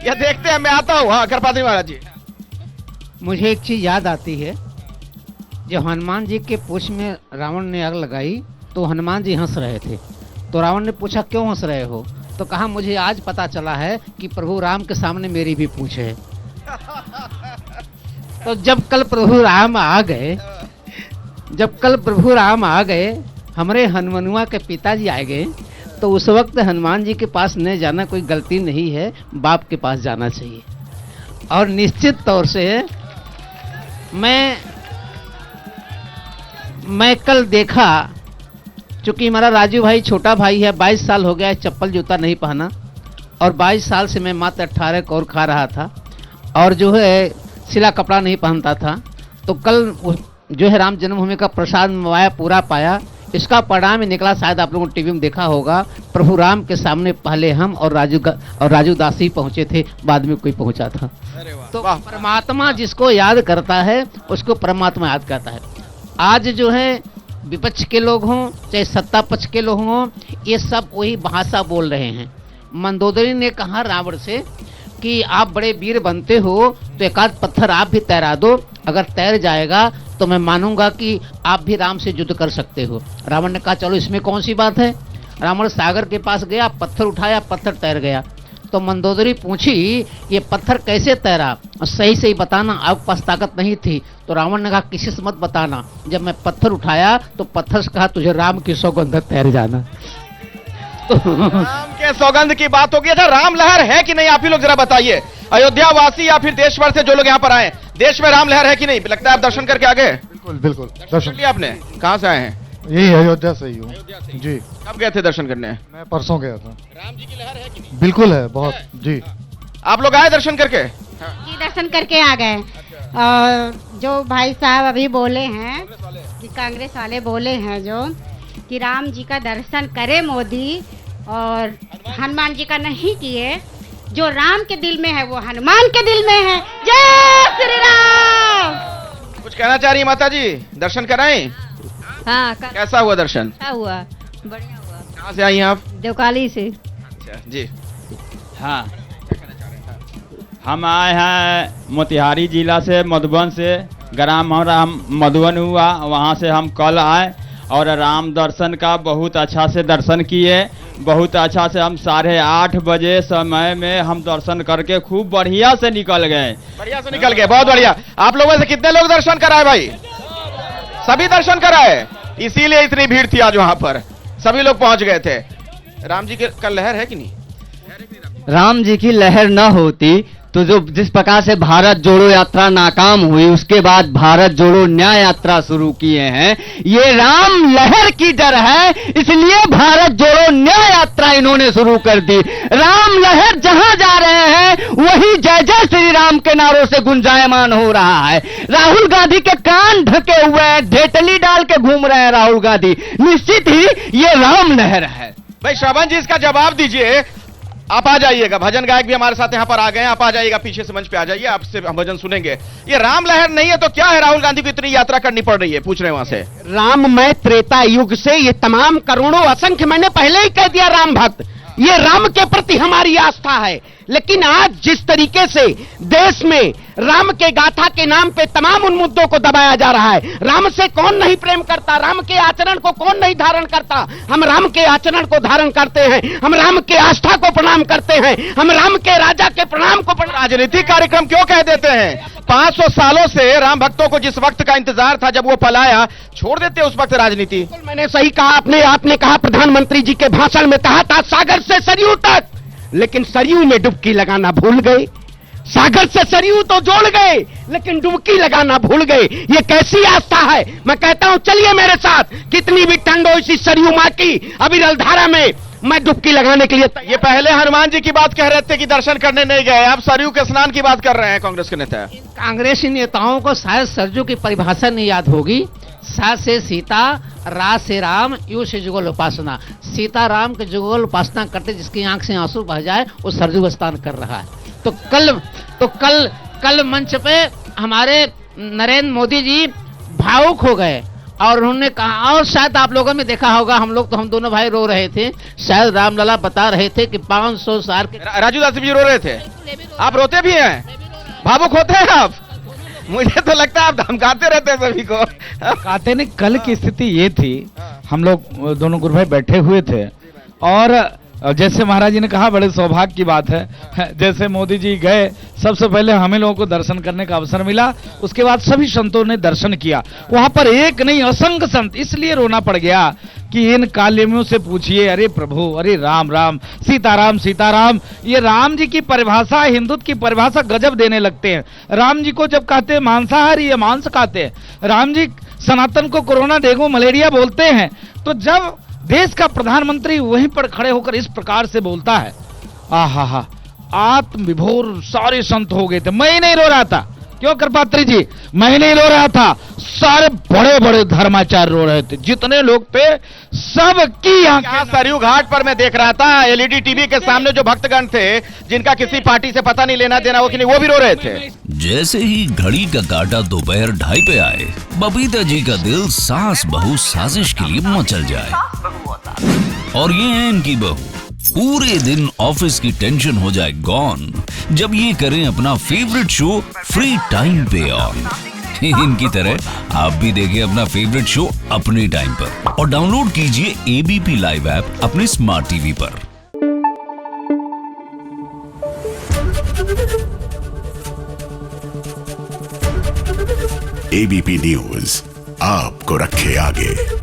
ये देखते हैं, मैं आता हूँ। हाँ करपात्री महाराज जी। मुझे एक चीज याद आती है, जब हनुमान जी के पूंछ में रावण ने आग लगाई तो हनुमान जी हंस रहे थे। तो रावण ने पूछा क्यों हंस रहे हो? तो कहा मुझे आज पता चला है कि प्रभु राम के सामने मेरी भी पूंछ है। तो जब कल प्रभु राम आ गए, हमारे हनुमनुआ के पिताजी आ गए, तो उस वक्त हनुमान जी के पास न जाना कोई गलती नहीं है, बाप के पास जाना चाहिए। और निश्चित तौर से मैं कल देखा, चूंकि हमारा राजू भाई छोटा भाई है, 22 साल हो गया है चप्पल जूता नहीं पहना, और 22 साल से मैं मात्र 18 कौर खा रहा था और जो है सिला कपड़ा नहीं पहनता था। तो कल जो है राम जन्मभूमि का प्रसाद मवाया पूरा पाया। इसका परिणाम निकला, शायद आप लोगों ने टीवी में देखा होगा, प्रभु राम के सामने पहले हम और राजू दास ही पहुंचे थे, बाद में कोई पहुंचा था। तो परमात्मा जिसको याद करता है उसको परमात्मा याद करता है। आज जो है विपक्ष के लोग हों चाहे सत्ता पक्ष के लोग हों, ये सब वही भाषा बोल रहे हैं। मंदोदरी ने कहा रावण से कि आप बड़े वीर बनते हो तो एक आध पत्थर आप भी तैरा दो, अगर तैर जाएगा तो मैं मानूंगा कि आप भी राम से युद्ध कर सकते हो। रावण ने कहा चलो इसमें कौन सी बात है। रावण सागर के पास गया, पत्थर उठाया, पत्थर तैर गया। तो मंदोदरी पूछी ये पत्थर कैसे तैरा, सही सही बताना, आपके पास ताकत नहीं थी। तो रावण ने कहा किसी से मत बताना, जब मैं पत्थर उठाया तो पत्थर से कहा तुझे राम की सौगंध तैर जाना। राम के सौगंध की बात होगी। अच्छा, राम लहर है कि नहीं, आप ही लोग जरा बताइए, अयोध्या वासी या फिर देश भर से जो लोग यहाँ पर आए, देश में राम लहर है कि नहीं? लगता है आप दर्शन करके आ गए। बिल्कुल बिल्कुल दर्शन लिया आपने? कहाँ से आए हैं? यही अयोध्या से ही हूँ जी। कब गए थे दर्शन करने? मैं परसों गया था। राम जी की लहर है कि नहीं? बिल्कुल है, बहुत जी। आप लोग आए दर्शन करके? जी दर्शन करके आ गए। और जो भाई साहब अभी बोले हैं कि कांग्रेस वाले बोले हैं जो कि राम जी का दर्शन करे मोदी और हनुमान जी का नहीं किए, जो राम के दिल में है वो हनुमान के दिल में है। जय श्री राम। कुछ कहना चाह रही है माता जी? दर्शन कराएं? हाँ कैसा हुआ दर्शन? अच्छा हुआ, बढ़िया हुआ। कहाँ से आई हैं आप? देवकाली से। अच्छा जी। हाँ, हम आए हैं मोतिहारी जिला से, मधुबन से। ग्राम हमारा मधुबन हुआ, वहाँ से हम कल आए और राम दर्शन का बहुत अच्छा से दर्शन किए। बहुत अच्छा से हम 8:30 बजे समय में हम दर्शन करके खूब बढ़िया से निकल गए। बढ़िया से निकल गए, बहुत बढ़िया। आप लोगों से कितने लोग दर्शन कराए भाई? सभी दर्शन कराए, इसीलिए इतनी भीड़ थी आज वहां पर, सभी लोग पहुंच गए थे। राम जी की कल लहर है कि नहीं? राम जी की लहर न होती तो जो जिस प्रकार से भारत जोड़ो यात्रा नाकाम हुई, उसके बाद भारत जोड़ो न्याय यात्रा शुरू किए हैं। ये राम लहर की डर है, इसलिए भारत जोड़ो न्याय यात्रा इन्होंने शुरू कर दी। राम लहर जहां जा रहे हैं वही जय जय श्री राम के नारों से गुंजायमान हो रहा है। राहुल गांधी के कान ढके हुए हैं, ढेटली डाल के घूम रहे हैं राहुल गांधी। निश्चित ही ये राम लहर है। भाई श्रवण जी इसका जवाब दीजिए। आप आ जाइएगा, भजन गायक भी हमारे साथ यहाँ पर आ गए हैं, आप आ जाइएगा, पीछे से मंच पे आ जाइए, आपसे हम भजन सुनेंगे। ये राम लहर नहीं है तो क्या है? राहुल गांधी को इतनी यात्रा करनी पड़ रही है, पूछ रहे हैं वहां से। राममय त्रेता युग से ये तमाम करोड़ों असंख्य, मैंने पहले ही कह दिया, राम भक्त, ये राम के प्रति हमारी आस्था है। लेकिन आज जिस तरीके से देश में राम के गाथा के नाम पे तमाम उन मुद्दों को दबाया जा रहा है, राम से कौन नहीं प्रेम करता, राम के आचरण को कौन नहीं धारण करता? हम राम के आचरण को धारण करते हैं, हम राम के आस्था को प्रणाम करते हैं, हम राम के राजा के प्रणाम को राजनीतिक कार्यक्रम क्यों कह देते हैं? 500 सालों से राम भक्तों को जिस वक्त का इंतजार था, जब वो पलाया, छोड़ देते उस वक्त राजनीति। मैंने सही कहा, आपने कहा, प्रधानमंत्री जी के भाषण में कहा था सागर से सरयू तक, लेकिन सरयू में डुबकी लगाना भूल गए। सागर से सरयू तो जोड़ गए लेकिन डुबकी लगाना भूल गए। ये कैसी आस्था है? मैं कहता हूं चलिए मेरे साथ, कितनी भी ठंड हो इसी सरयू मां की अविरल धारा में मैं डुबकी लगाने के लिए। ये पहले हनुमान जी की बात कह रहे थे कि दर्शन करने नहीं गए, अब सरयू के स्नान की बात कर रहे हैं कांग्रेस के नेता। कांग्रेसी नेताओं को शायद सरयू की परिभाषा नहीं याद होगी। सा से सीता, रा से राम, यू से जुगल उपासना। सीता राम के जुगल उपासना करते जिसकी आंख से आंसू बह जाए वो सरयू स्नान कर रहा है। तो कल मंच पे हमारे नरेंद्र मोदी जी भावुक हो गए और उन्होंने कहा, और शायद आप लोगों ने देखा होगा, हम दोनों भाई रो रहे थे, शायद रामलला बता रहे थे कि 500 साल के राजू दास जी रो रहे थे, आप रोते भी हैं, भावुक होते हैं आप? मुझे तो लगता है आप धमकाते रहते हैं सभी को। कहते नहीं, कल की स्थिति ये थी, हम लोग दोनों गुरु भाई बैठे हुए थे और जैसे महाराज जी ने कहा, बड़े सौभाग्य की बात है, जैसे मोदी जी गए, सबसे पहले हमें लोगों को दर्शन करने का अवसर मिला, उसके बाद सभी संतों ने दर्शन किया। वहां पर एक नहीं असंख्य संत, इसलिए रोना पड़ गया कि इन कालेमियों से पूछिए, अरे प्रभु, अरे राम राम, सीताराम सीताराम, ये राम जी की परिभाषा, हिंदुत्व की परिभाषा गजब देने लगते हैं। राम जी को जब कहते हैं मांसाहारी, ये मांस खाते हैं। राम जी सनातन को कोरोना, डेंगू, मलेरिया बोलते हैं। तो जब देश का प्रधानमंत्री वहीं पर खड़े होकर इस प्रकार से बोलता है, आहा, आत्मविभोर सारे संत हो गए थे। मैं ही नहीं रो रहा था, क्यों कृपात्री जी, मैं नहीं रो रहा था, सारे बड़े बड़े धर्माचार्य रो रहे थे, जितने लोग थे सबकी आंखें। सरयू घाट पर मैं देख रहा था, एलईडी टीवी के सामने जो भक्तगण थे, जिनका किसी पार्टी से पता नहीं लेना देना हो कि नहीं, वो भी रो रहे थे। जैसे ही घड़ी का काटा दोपहर 2:30 पे आए, बबीता जी का दिल सास बहू साजिश के लिए मचल जाए। और ये है इनकी बहू, पूरे दिन ऑफिस की टेंशन हो जाए गॉन जब ये करें अपना फेवरेट शो फ्री टाइम पे ऑन। इनकी तरह आप भी देखें अपना फेवरेट शो अपने टाइम पर और डाउनलोड कीजिए एबीपी लाइव ऐप अपने स्मार्ट टीवी पर। एबीपी न्यूज आपको रखे आगे।